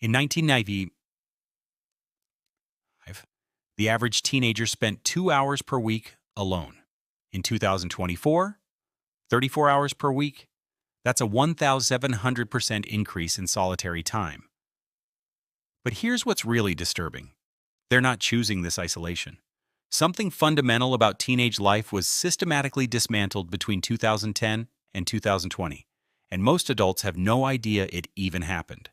In 1995, the average teenager spent 2 hours per week alone. In 2024, 34 hours per week. That's a 1,700% increase in solitary time. But here's what's really disturbing. They're not choosing this isolation. Something fundamental about teenage life was systematically dismantled between 2010 and 2020, and most adults have no idea it even happened.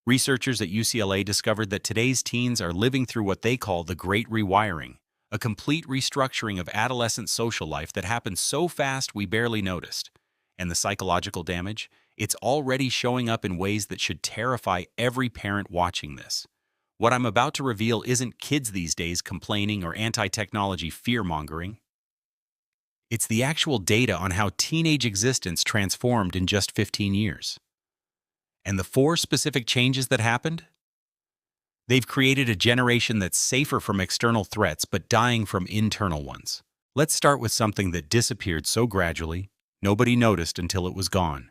Researchers at UCLA discovered that today's teens are living through what they call the Great Rewiring, a complete restructuring of adolescent social life that happened so fast we barely noticed. And the psychological damage? It's already showing up in ways that should terrify every parent watching this. What I'm about to reveal isn't kids these days complaining or anti-technology fear-mongering. It's the actual data on how teenage existence transformed in just 15 years. And the 4 specific changes that happened? They've created a generation that's safer from external threats but dying from internal ones. Let's start with something that disappeared so gradually, nobody noticed until it was gone.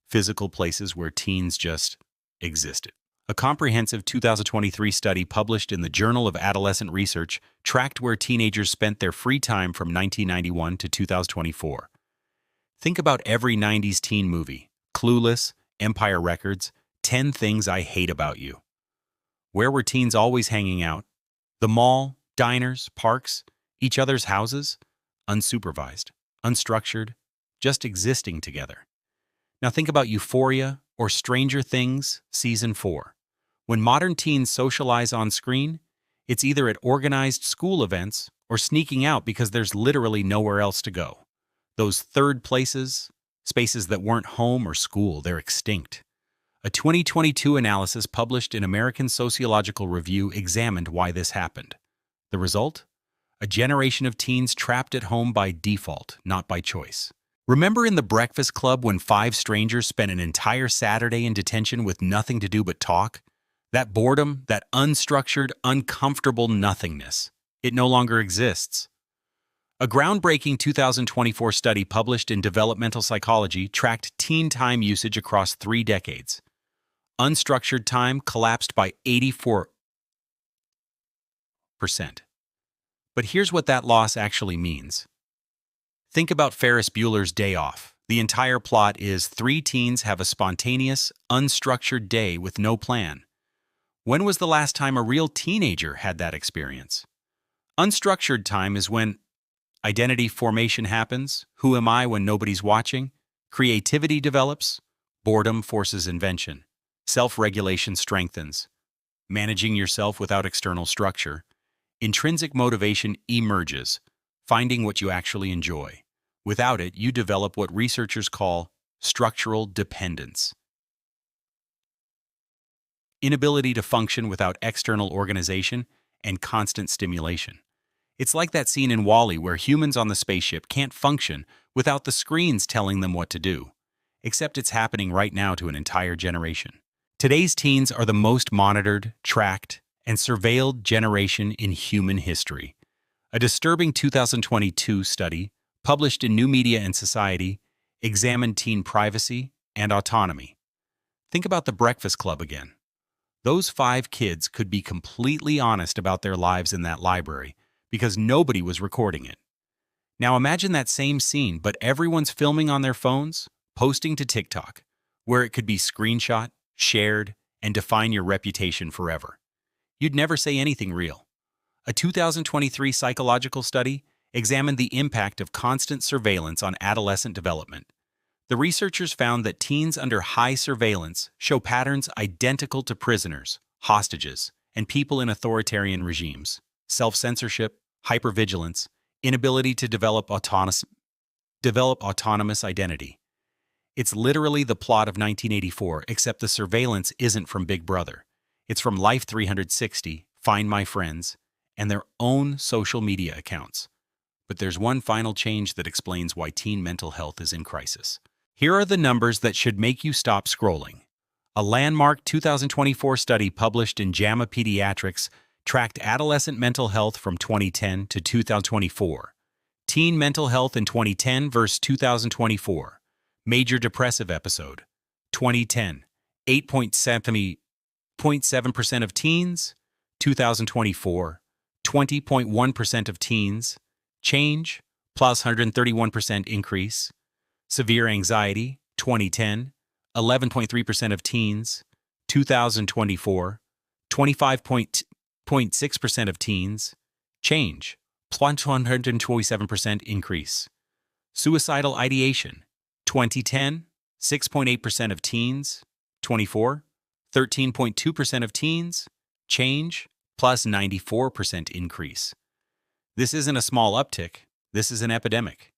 Physical places where teens just existed. A comprehensive 2023 study published in the Journal of Adolescent Research tracked where teenagers spent their free time from 1991 to 2024. Think about every 90s teen movie: Clueless, Empire Records, 10 Things I Hate About You. Where were teens always hanging out? The mall, diners, parks, each other's houses? Unsupervised, unstructured, just existing together. Now think about Euphoria or Stranger Things Season 4. When modern teens socialize on screen, it's either at organized school events or sneaking out because there's literally nowhere else to go. Those third places, spaces that weren't home or school, they're extinct. A 2022 analysis published in American Sociological Review examined why this happened. The result? A generation of teens trapped at home by default, not by choice. Remember in The Breakfast Club when 5 strangers spent an entire Saturday in detention with nothing to do but talk? That boredom, that unstructured, uncomfortable nothingness, it no longer exists. A groundbreaking 2024 study published in Developmental Psychology tracked teen time usage across 3 decades. Unstructured time collapsed by 84%. But here's what that loss actually means. Think about Ferris Bueller's Day Off. The entire plot is 3 teens have a spontaneous, unstructured day with no plan. When was the last time a real teenager had that experience? Unstructured time is when identity formation happens, who am I when nobody's watching, creativity develops, boredom forces invention, self-regulation strengthens, managing yourself without external structure, intrinsic motivation emerges, finding what you actually enjoy. Without it, you develop what researchers call structural dependence. Inability to function without external organization and constant stimulation. It's like that scene in WALL-E where humans on the spaceship can't function without the screens telling them what to do. Except it's happening right now to an entire generation. Today's teens are the most monitored, tracked, and surveilled generation in human history. A disturbing 2022 study, published in New Media and Society, examined teen privacy and autonomy. Think about The Breakfast Club again. Those 5 kids could be completely honest about their lives in that library because nobody was recording it. Now imagine that same scene, but everyone's filming on their phones, posting to TikTok, where it could be screenshot, shared, and define your reputation forever. You'd never say anything real. A 2023 psychological study examined the impact of constant surveillance on adolescent development. The researchers found that teens under high surveillance show patterns identical to prisoners, hostages, and people in authoritarian regimes: self-censorship, hypervigilance, inability to develop autonomous identity. It's literally the plot of 1984, except the surveillance isn't from Big Brother. It's from Life 360, Find My Friends, and their own social media accounts. But there's one final change that explains why teen mental health is in crisis. Here are the numbers that should make you stop scrolling. A landmark 2024 study published in JAMA Pediatrics tracked adolescent mental health from 2010 to 2024. Teen mental health in 2010 versus 2024. Major depressive episode. 2010, 8.7 0.7% of teens, 2024, 20.1% of teens, change, plus 131% increase, severe anxiety, 2010, 11.3% of teens, 2024, 25.6% of teens, change, plus 127% increase. Suicidal ideation, 2010, 6.8% of teens, 24, 13.2% of teens, change, plus 94% increase. This isn't a small uptick, this is an epidemic.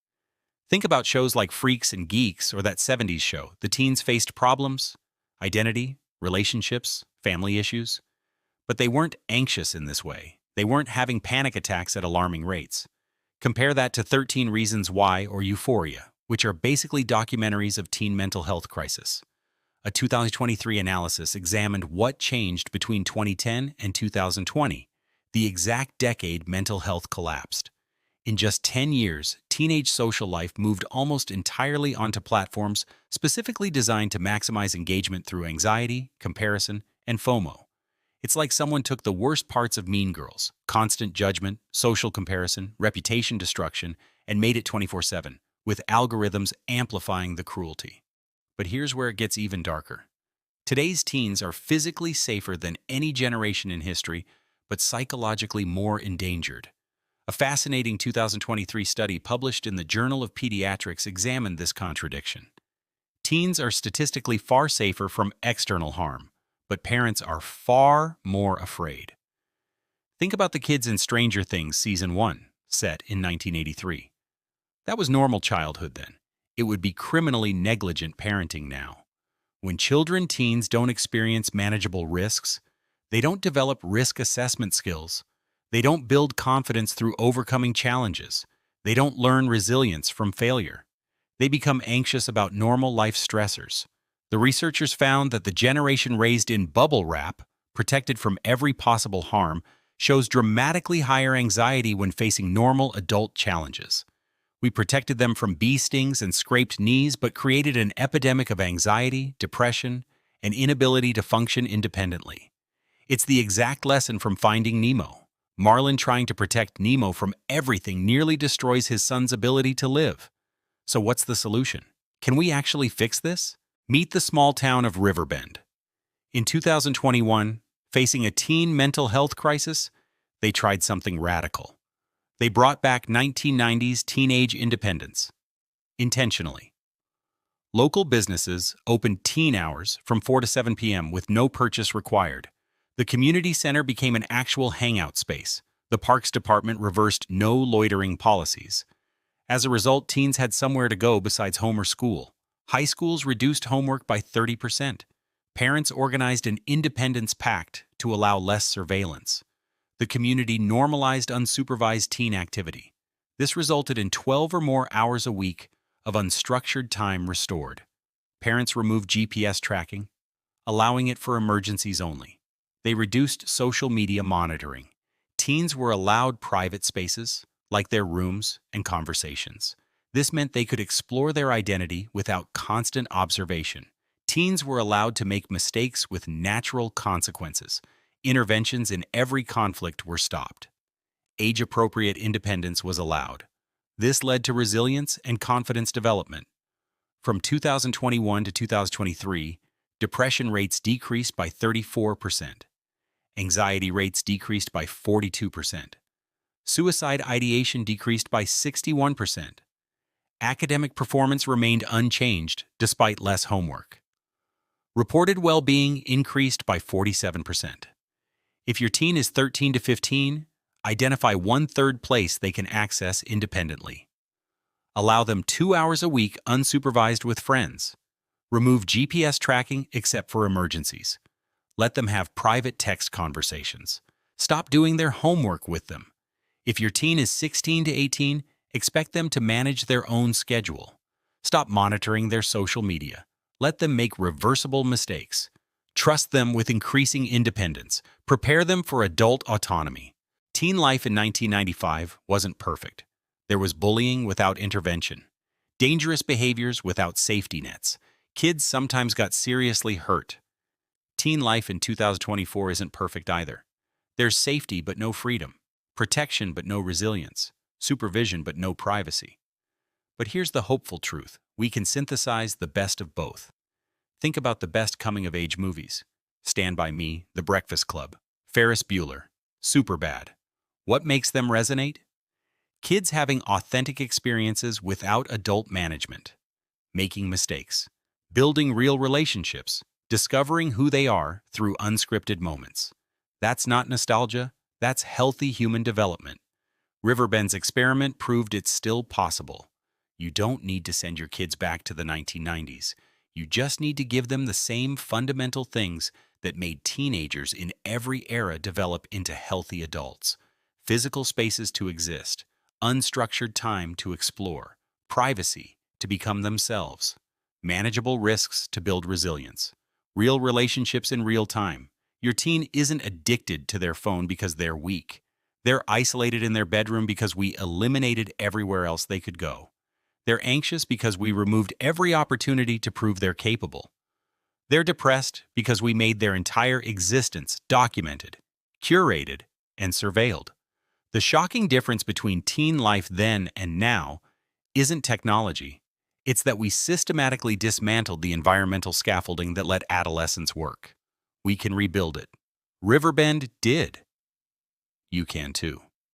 Think about shows like Freaks and Geeks or that 70s show. The teens faced problems, identity, relationships, family issues. But they weren't anxious in this way. They weren't having panic attacks at alarming rates. Compare that to 13 Reasons Why or Euphoria, which are basically documentaries of teen mental health crisis. A 2023 analysis examined what changed between 2010 and 2020, the exact decade mental health collapsed. In just 10 years, teenage social life moved almost entirely onto platforms specifically designed to maximize engagement through anxiety, comparison, and FOMO. It's like someone took the worst parts of Mean Girls, constant judgment, social comparison, reputation destruction, and made it 24/7, with algorithms amplifying the cruelty. But here's where it gets even darker. Today's teens are physically safer than any generation in history, but psychologically more endangered. A fascinating 2023 study published in the Journal of Pediatrics examined this contradiction. Teens are statistically far safer from external harm, but parents are far more afraid. Think about the kids in Stranger Things Season 1, set in 1983. That was normal childhood then. It would be criminally negligent parenting now. When teens don't experience manageable risks, they don't develop risk assessment skills, they don't build confidence through overcoming challenges, they don't learn resilience from failure. They become anxious about normal life stressors. The researchers found that the generation raised in bubble wrap, protected from every possible harm, shows dramatically higher anxiety when facing normal adult challenges. We protected them from bee stings and scraped knees, but created an epidemic of anxiety, depression, and inability to function independently. It's the exact lesson from Finding Nemo. Marlin trying to protect Nemo from everything nearly destroys his son's ability to live. So what's the solution? Can we actually fix this? Meet the small town of Riverbend. In 2021, facing a teen mental health crisis, they tried something radical. They brought back 1990s teenage independence. Intentionally. Local businesses opened teen hours from 4 to 7 p.m. with no purchase required. The community center became an actual hangout space. The Parks Department reversed no loitering policies. As a result, teens had somewhere to go besides home or school. High schools reduced homework by 30%. Parents organized an independence pact to allow less surveillance. The community normalized unsupervised teen activity. This resulted in 12 or more hours a week of unstructured time restored. Parents removed GPS tracking, allowing it for emergencies only. They reduced social media monitoring. Teens were allowed private spaces, like their rooms and conversations. This meant they could explore their identity without constant observation. Teens were allowed to make mistakes with natural consequences. Interventions in every conflict were stopped. Age-appropriate independence was allowed. This led to resilience and confidence development. From 2021 to 2023, depression rates decreased by 34%. Anxiety rates decreased by 42%. Suicide ideation decreased by 61%. Academic performance remained unchanged despite less homework. Reported well-being increased by 47%. If your teen is 13 to 15, identify one-third place they can access independently. Allow them 2 hours a week unsupervised with friends. Remove GPS tracking except for emergencies. Let them have private text conversations. Stop doing their homework with them. If your teen is 16 to 18, expect them to manage their own schedule. Stop monitoring their social media. Let them make reversible mistakes. Trust them with increasing independence. Prepare them for adult autonomy. Teen life in 1995 wasn't perfect. There was bullying without intervention, dangerous behaviors without safety nets. Kids sometimes got seriously hurt. Teen life in 2024 isn't perfect either. There's safety but no freedom, protection but no resilience, supervision but no privacy. But here's the hopeful truth. We can synthesize the best of both. Think about the best coming-of-age movies. Stand By Me, The Breakfast Club, Ferris Bueller, Superbad. What makes them resonate? Kids having authentic experiences without adult management, making mistakes, building real relationships, discovering who they are through unscripted moments. That's not nostalgia, that's healthy human development. Riverbend's experiment proved it's still possible. You don't need to send your kids back to the 1990s. You just need to give them the same fundamental things that made teenagers in every era develop into healthy adults. Physical spaces to exist, unstructured time to explore, privacy to become themselves, manageable risks to build resilience, real relationships in real time. Your teen isn't addicted to their phone because they're weak. They're isolated in their bedroom because we eliminated everywhere else they could go. They're anxious because we removed every opportunity to prove they're capable. They're depressed because we made their entire existence documented, curated, and surveilled. The shocking difference between teen life then and now isn't technology. It's that we systematically dismantled the environmental scaffolding that let adolescence work. We can rebuild it. Riverbend did. You can too.